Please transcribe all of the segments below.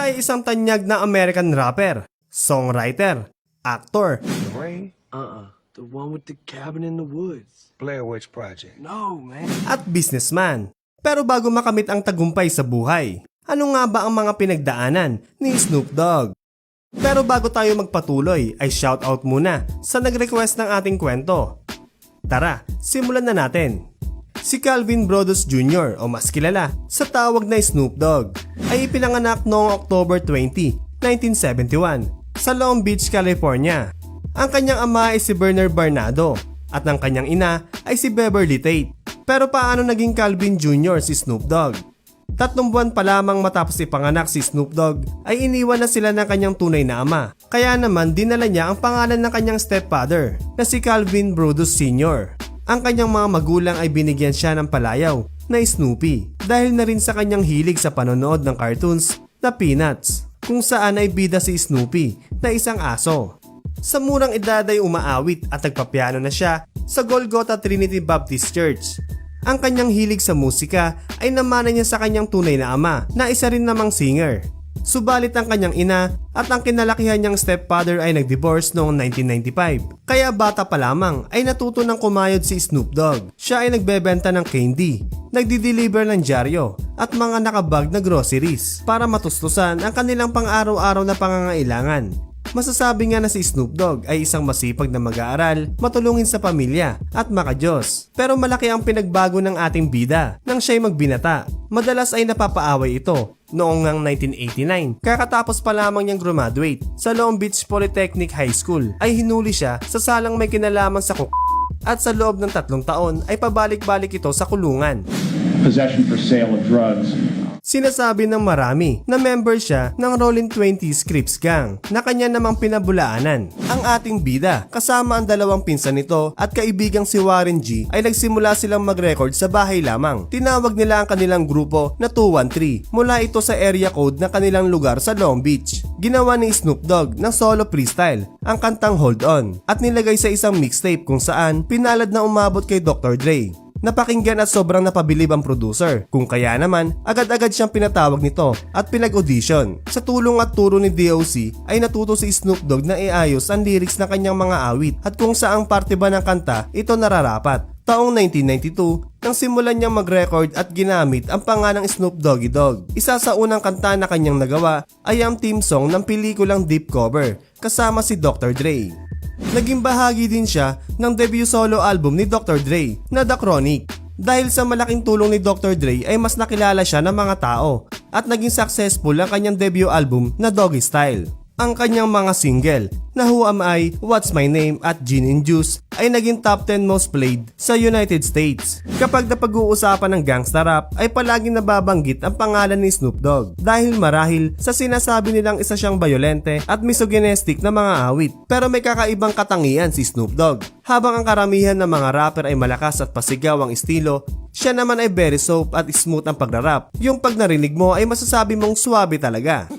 Siya ay isang tanyag na American rapper, songwriter, actor, The Rain? The one with the cabin in the woods. Blair Witch Project. No, man. at businessman. Pero bago makamit ang tagumpay sa buhay, ano nga ba ang mga pinagdaanan ni Snoop Dogg? Pero bago tayo magpatuloy ay shoutout muna sa nag-request ng ating kwento. Tara, simulan na natin. Si Calvin Broadus Jr. o mas kilala sa tawag na Snoop Dogg ay ipinanganak noong October 20, 1971 sa Long Beach, California. Ang kanyang ama ay si Bernard Barnado at ang kanyang ina ay si Beverly Tate. Pero paano naging Calvin Jr. si Snoop Dogg? 3 buwan pa lamang matapos ipanganak si Snoop Dogg ay iniwan na sila ng kanyang tunay na ama. Kaya naman dinala niya ang pangalan ng kanyang stepfather na si Calvin Broadus Sr. Ang kanyang mga magulang ay binigyan siya ng palayaw na Snoopy dahil na rin sa kanyang hilig sa panonood ng cartoons na Peanuts kung saan ay bida si Snoopy na isang aso. Sa murang edad ay umaawit at nagpapiano na siya sa Golgotha Trinity Baptist Church. Ang kanyang hilig sa musika ay namana niya sa kanyang tunay na ama na isa rin namang singer. Subalit ang kanyang ina at ang kinalakihan niyang stepfather ay nag-divorce noong 1995. Kaya bata pa lamang ay natuto ng kumayod si Snoop Dogg. Siya ay nagbebenta ng candy, nagdi-deliver ng dyaryo at mga nakabag na groceries para matustusan ang kanilang pang-araw-araw na pangangailangan. Masasabi nga na si Snoop Dogg ay isang masipag na mag-aaral, matulungin sa pamilya at makadiyos. Pero malaki ang pinagbago ng ating bida nang siya'y magbinata. Madalas ay napapaaway ito. Noong ngang 1989, kakatapos pa lamang niyang graduate sa Long Beach Polytechnic High School ay hinuli siya sa salang may kinalaman sa at sa loob ng 3 taon ay pabalik-balik ito sa kulungan. Possession for sale of drugs. Sinasabi ng marami na member siya ng Rolling 20s Crips Gang na kanya namang pinabulaanan. Ang ating bida kasama ang 2 pinsan nito at kaibigang si Warren G ay nagsimula silang mag-record sa bahay lamang. Tinawag nila ang kanilang grupo na 213 mula ito sa area code ng kanilang lugar sa Long Beach. Ginawa ni Snoop Dogg ng solo freestyle ang kantang Hold On at nilagay sa isang mixtape kung saan pinalad na umabot kay Dr. Dre. Napakinggan at sobrang napabilib ang producer, kung kaya naman agad-agad siyang pinatawag nito at pinag-audition. Sa tulong at turo ni DOC ay natuto si Snoop Dogg na iayos ang lyrics ng kanyang mga awit at kung saang parte ba ng kanta ito nararapat. Taong 1992, nang simulan niyang mag-record at ginamit ang pangalang Snoop Doggy Dogg. Isa sa unang kanta na kanyang nagawa ay ang theme song ng pelikulang Deep Cover kasama si Dr. Dre. Naging bahagi din siya ng debut solo album ni Dr. Dre na The Chronic. Dahil sa malaking tulong ni Dr. Dre ay mas nakilala siya ng mga tao at naging successful ang kanyang debut album na Doggy Style. Ang kanyang mga single na Who Am I, What's My Name at Gin and Juice ay naging top 10 most played sa United States. Kapag napag-uusapan ng gangsta rap ay palaging nababanggit ang pangalan ni Snoop Dogg dahil marahil sa sinasabi nilang isa siyang bayolente at misogynistic na mga awit. Pero may kakaibang katangian si Snoop Dogg. Habang ang karamihan ng mga rapper ay malakas at pasigaw ang estilo, siya naman ay very soft at smooth ang pagrarap. Yung pag narinig mo ay masasabi mong suwabe talaga.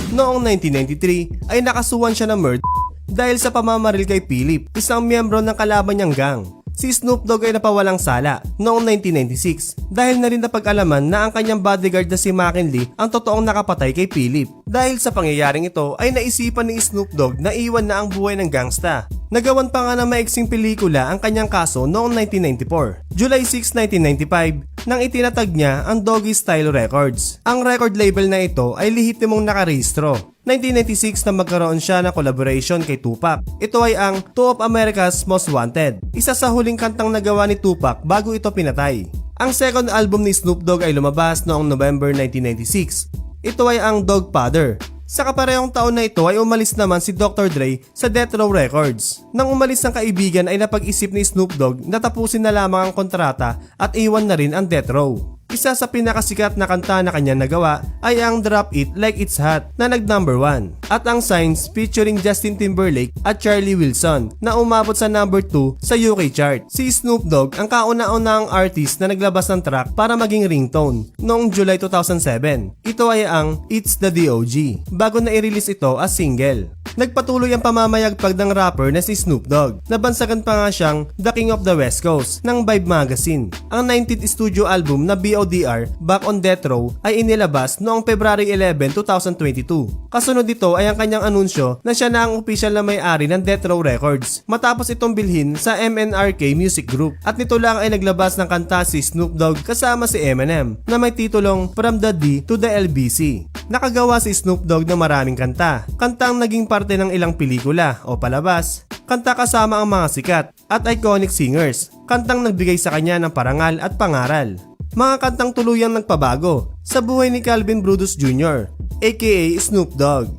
Noong 1993 ay nakasuhan siya ng murder dahil sa pamamaril kay Philip, isang miyembro ng kalaban niyang gang. Si Snoop Dogg ay napawalang sala noong 1996 dahil na rin napag-alaman na ang kanyang bodyguard na si McKinley ang totoong nakapatay kay Philip. Dahil sa pangyayaring ito ay naisipan ni Snoop Dogg na iwan na ang buhay ng gangsta. Nagawan pa nga ng maiksing pelikula ang kanyang kaso noong 1994. July 6, 1995 nang itinatag niya ang Doggy Style Records. Ang record label na ito ay lihitimong nakarehistro. 1996 na magkaroon siya ng collaboration kay Tupac. Ito ay ang Two of America's Most Wanted, isa sa huling kantang nagawa ni Tupac bago ito pinatay. Ang second album ni Snoop Dogg ay lumabas noong November 1996. Ito ay ang Dogfather. Sa kaparehong taon na ito ay umalis naman si Dr. Dre sa Death Row Records. Nang umalis ang kaibigan ay napag-isip ni Snoop Dogg na tapusin na lamang ang kontrata at iwan na rin ang Death Row. Isa sa pinakasikat na kanta na kanya nagawa ay ang Drop It Like It's Hot na nag-number 1 at ang Signs featuring Justin Timberlake at Charlie Wilson na umabot sa number 2 sa UK chart. Si Snoop Dogg ang kauna-unahang artist na naglabas ng track para maging ringtone noong July 2007. Ito ay ang It's the D.O.G. bago na i-release ito as single. Nagpatuloy ang pamamayagpag ng rapper na si Snoop Dogg. Nabansagan pa nga siyang The King of the West Coast ng Vibe Magazine. Ang 19th studio album na Be TLDR Back on Death Row ay inilabas noong February 11, 2022. Kasunod dito ay ang kanyang anunsyo na siya na ang opisyal na may-ari ng Death Row Records matapos itong bilhin sa MNRK Music Group, at nito lang ay naglabas ng kanta si Snoop Dogg kasama si Eminem na may titulong From the D to the LBC. Nakagawa si Snoop Dogg ng maraming kanta, kantang naging parte ng ilang pelikula o palabas, kanta kasama ang mga sikat at iconic singers, kantang nagbigay sa kanya ng parangal at pangaral. Mga kantang tuluyang nagpabago sa buhay ni Calvin Brutus Jr. aka Snoop Dogg.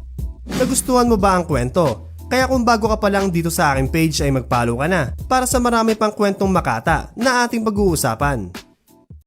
Nagustuhan mo ba ang kwento? Kaya kung bago ka pa lang dito sa aking page ay mag-follow ka na para sa marami pang kwentong makata na ating pag-uusapan.